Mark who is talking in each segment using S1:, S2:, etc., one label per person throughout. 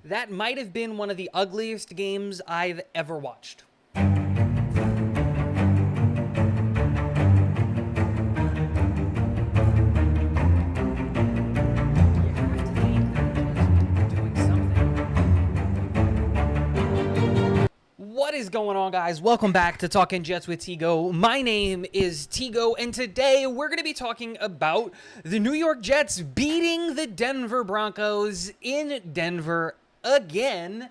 S1: that might have been one of the ugliest games I've ever watched. What is going on, guys? Welcome back to Talking Jets with Tigo. My name is Tigo, and today we're going to be talking about the New York Jets beating the Denver Broncos in Denver again,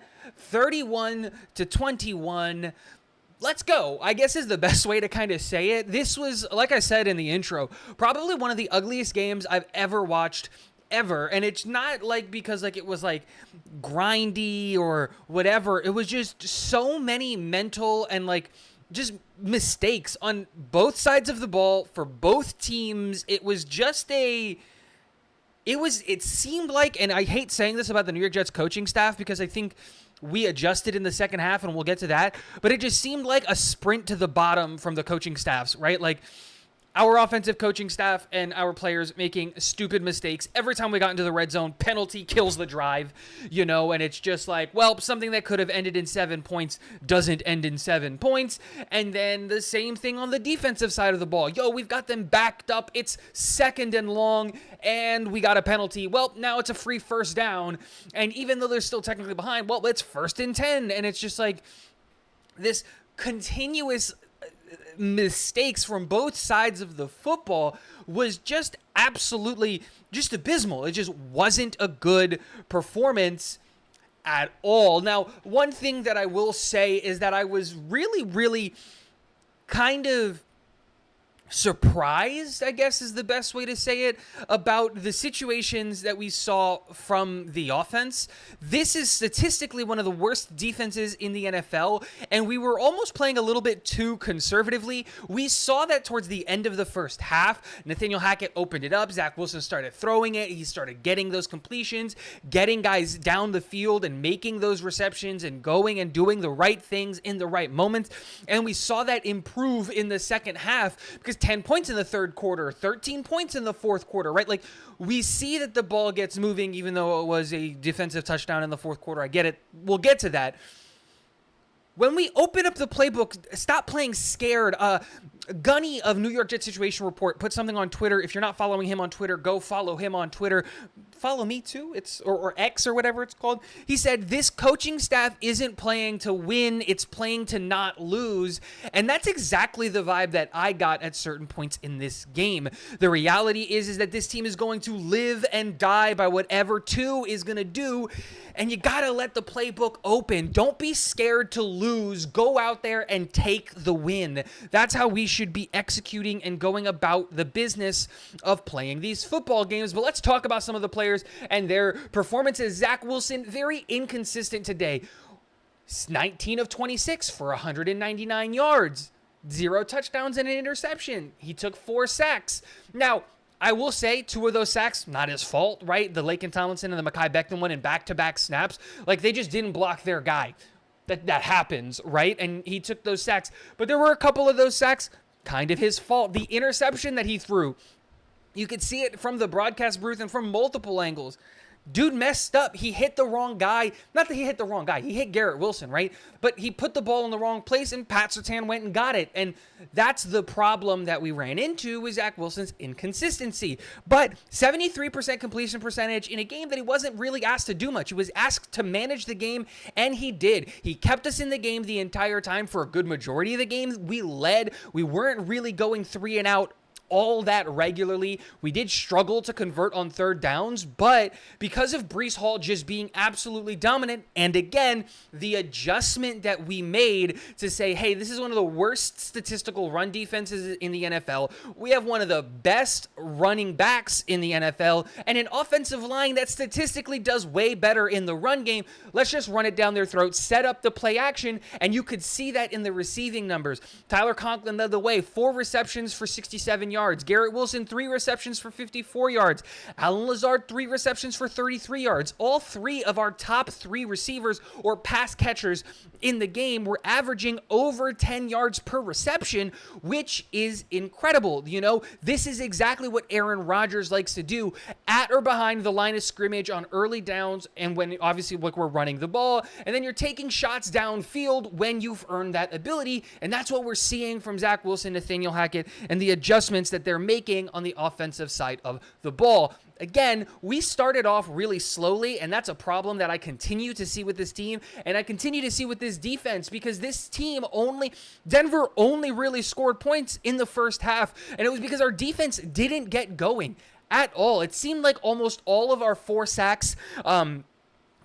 S1: 31-21. Let's go, I guess is the best way to kind of say it. This was, like I said in the intro, probably one of the ugliest games I've ever watched ever. And it's not like because like it was like grindy or whatever. It was just so many mental and like just mistakes on both sides of the ball for both teams. It was just it seemed like, and I hate saying this about the New York Jets coaching staff because I think we adjusted in the second half and we'll get to that, but it just seemed like a sprint to the bottom from the coaching staffs, right? Like our offensive coaching staff and our players making stupid mistakes. Every time we got into the red zone, penalty kills the drive, and it's just like, well, something that could have ended in 7 points doesn't end in 7 points. And then the same thing on the defensive side of the ball. We've got them backed up. It's 2nd and long, and we got a penalty. Well, now it's a free first down. And even though they're still technically behind, well, it's 1st and 10. And it's just like this continuous mistakes from both sides of the football was just absolutely just abysmal. It just wasn't a good performance at all. Now, one thing that I will say is that I was really kind of surprised, I guess is the best way to say it, about the situations that we saw from the offense. This is statistically one of the worst defenses in the NFL, and we were almost playing a little bit too conservatively. We saw that towards the end of the first half. Nathaniel Hackett opened it up. Zach Wilson started throwing it. He started getting those completions, getting guys down the field and making those receptions and going and doing the right things in the right moments. And we saw that improve in the second half because 10 points in the third quarter, 13 points in the fourth quarter, right? Like we see that the ball gets moving, even though it was a defensive touchdown in the fourth quarter. I get it. We'll get to that. When we open up the playbook, stop playing scared. Gunny of New York Jets Situation Report put something on Twitter. If you're not following him on Twitter, go follow him on Twitter. Follow me too. Or X or whatever it's called. He said this coaching staff isn't playing to win, it's playing to not lose. And that's exactly the vibe that I got at certain points in this game. The reality is that this team is going to live and die by whatever 2 is going to do. And you got to let the playbook open. Don't be scared to lose. Go out there and take the win. That's how we should be executing and going about the business of playing these football games. But let's talk about some of the players and their performances. Zach Wilson, very inconsistent today. 19 of 26 for 199 yards. 0 touchdowns and an interception. He took 4 sacks. Now, I will say 2 of those sacks, not his fault, right? The Laken Tomlinson and the Mekhi Becton one in back-to-back snaps. Like, they just didn't block their guy. That happens, right? And he took those sacks. But there were a couple of those sacks, kind of his fault. The interception that he threw, you could see it from the broadcast booth and from multiple angles. Dude messed up. He hit the wrong guy. Not that he hit the wrong guy. He hit Garrett Wilson, right? But he put the ball in the wrong place, and Pat Surtain went and got it. And that's the problem that we ran into with Zach Wilson's inconsistency. But 73% completion percentage in a game that he wasn't really asked to do much. He was asked to manage the game, and he did. He kept us in the game the entire time for a good majority of the game. We led. We weren't really going 3 and out all that regularly. We did struggle to convert on third downs, but because of Breece Hall just being absolutely dominant, and again, the adjustment that we made to say, hey, this is one of the worst statistical run defenses in the NFL. We have one of the best running backs in the NFL and an offensive line that statistically does way better in the run game. Let's just run it down their throat, set up the play action, and you could see that in the receiving numbers. Tyler Conklin led the way, 4 receptions for 67 yards. yards. Garrett Wilson, 3 receptions for 54 yards. Allen Lazard, 3 receptions for 33 yards. All 3 of our top 3 receivers or pass catchers in the game were averaging over 10 yards per reception, which is incredible. You know, this is exactly what Aaron Rodgers likes to do at or behind the line of scrimmage on early downs, and when obviously like we're running the ball, and then you're taking shots downfield when you've earned that ability. And that's what we're seeing from Zach Wilson, Nathaniel Hackett, and the adjustments that they're making on the offensive side of the ball. Again, we started off really slowly, and that's a problem that I continue to see with this team, and I continue to see with this defense, because this team Denver only really scored points in the first half, and it was because our defense didn't get going at all. It seemed like almost all of our 4 sacks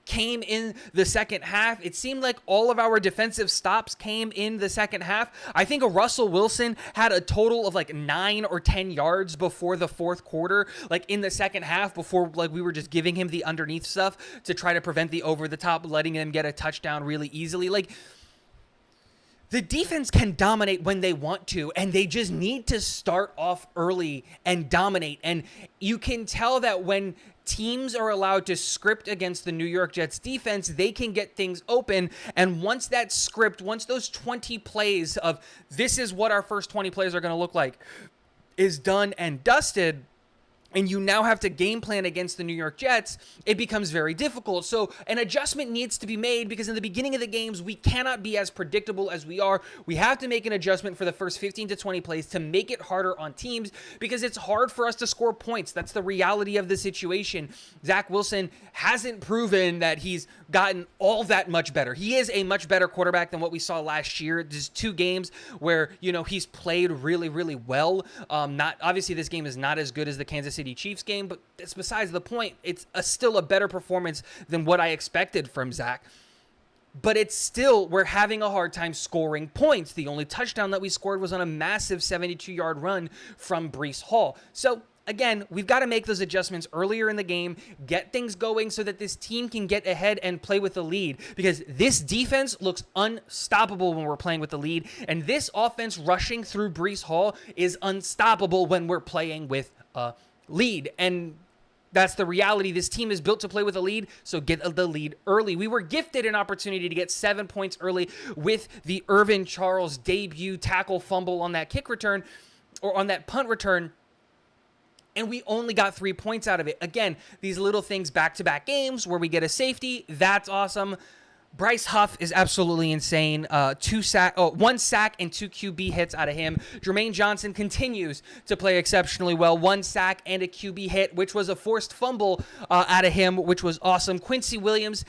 S1: came in the second half. It seemed like all of our defensive stops came in the second half. I think Russell Wilson had a total of like 9 or 10 yards before the fourth quarter, like in the second half, before like we were just giving him the underneath stuff to try to prevent the over the top, letting him get a touchdown really easily. Like, the defense can dominate when they want to, and they just need to start off early and dominate. And you can tell that when teams are allowed to script against the New York Jets defense, they can get things open. And once that script, once those 20 plays of this is what our first 20 plays are going to look like is done and dusted, and you now have to game plan against the New York Jets, it becomes very difficult. So an adjustment needs to be made, because in the beginning of the games, we cannot be as predictable as we are. We have to make an adjustment for the first 15 to 20 plays to make it harder on teams, because it's hard for us to score points. That's the reality of the situation. Zach Wilson hasn't proven that he's gotten all that much better. He is a much better quarterback than what we saw last year. There's 2 games where, you know, he's played really, really well. Obviously, this game is not as good as the Kansas City Chiefs game, but it's besides the point. It's still a better performance than what I expected from Zach. But it's still, we're having a hard time scoring points. The only touchdown that we scored was on a massive 72-yard run from Breece Hall. So again, we've got to make those adjustments earlier in the game, get things going so that this team can get ahead and play with the lead, because this defense looks unstoppable when we're playing with the lead, and this offense rushing through Breece Hall is unstoppable when we're playing with a lead. And that's the reality. This team is built to play with a lead, so get the lead early. We were gifted an opportunity to get 7 points early with the Irvin Charles debut tackle fumble on that kick return, or on that punt return, and we only got 3 points out of it. Again, these little things, back-to-back games where we get a safety, that's awesome. Bryce Huff is absolutely insane. 1 sack and 2 QB hits out of him. Jermaine Johnson continues to play exceptionally well. 1 sack and a QB hit, which was a forced fumble out of him, which was awesome. Quincy Williams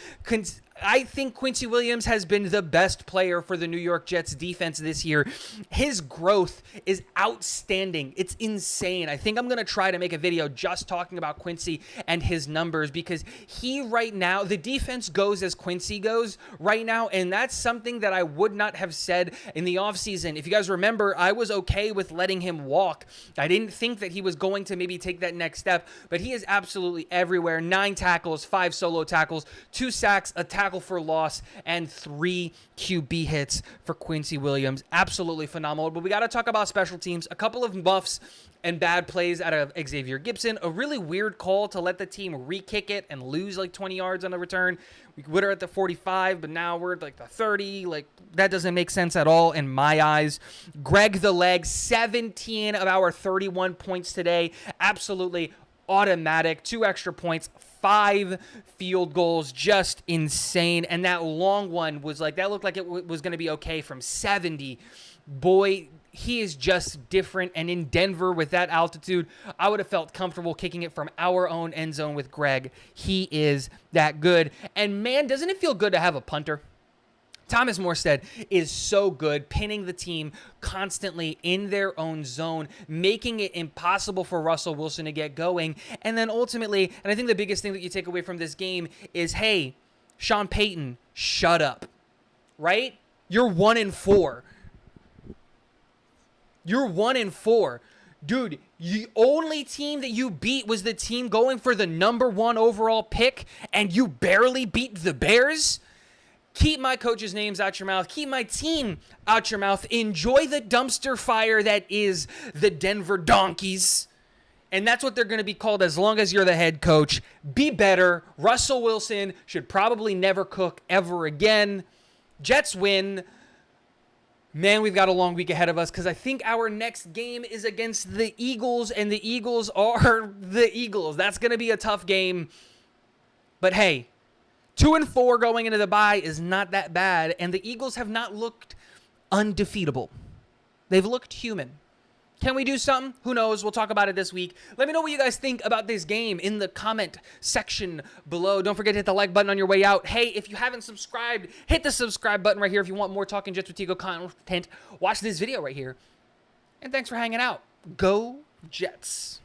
S1: I think Quincy Williams has been the best player for the New York Jets defense this year. His growth is outstanding. It's insane. I think I'm going to try to make a video just talking about Quincy and his numbers, because he right now, the defense goes as Quincy goes right now, and that's something that I would not have said in the offseason. If you guys remember, I was okay with letting him walk. I didn't think that he was going to maybe take that next step, but he is absolutely everywhere. 9 tackles, 5 solo tackles, 2 sacks, a tackle for loss, and 3 QB hits for Quincy Williams. Absolutely phenomenal. But we got to talk about special teams. A couple of muffs and bad plays out of Xavier Gibson. A really weird call to let the team re-kick it and lose like 20 yards on the return. We would have at the 45, but now we're at like the 30. Like, that doesn't make sense at all in my eyes. Greg the Leg, 17 of our 31 points today. Absolutely automatic. 2 extra points, 5 field goals, just insane. And that long one was like, that looked like it was going to be okay from 70. Boy, he is just different. And in Denver with that altitude, I would have felt comfortable kicking it from our own end zone with Greg. He is that good. And man, doesn't it feel good to have a punter? Thomas Morstead is so good, pinning the team constantly in their own zone, making it impossible for Russell Wilson to get going. And then ultimately, and I think the biggest thing that you take away from this game is, hey, Sean Payton, shut up, right? You're 1-4. You're 1-4. Dude, the only team that you beat was the team going for the number 1 overall pick, and you barely beat the Bears? Keep my coaches' names out your mouth. Keep my team out your mouth. Enjoy the dumpster fire that is the Denver Donkeys. And that's what they're going to be called as long as you're the head coach. Be better. Russell Wilson should probably never cook ever again. Jets win. Man, we've got a long week ahead of us because I think our next game is against the Eagles, and the Eagles are the Eagles. That's going to be a tough game. But hey, 2-4 going into the bye is not that bad, and the Eagles have not looked undefeatable. They've looked human. Can we do something? Who knows? We'll talk about it this week. Let me know what you guys think about this game in the comment section below. Don't forget to hit the like button on your way out. Hey, if you haven't subscribed, hit the subscribe button right here if you want more Talking Jets with Tigo content. Watch this video right here. And thanks for hanging out. Go Jets.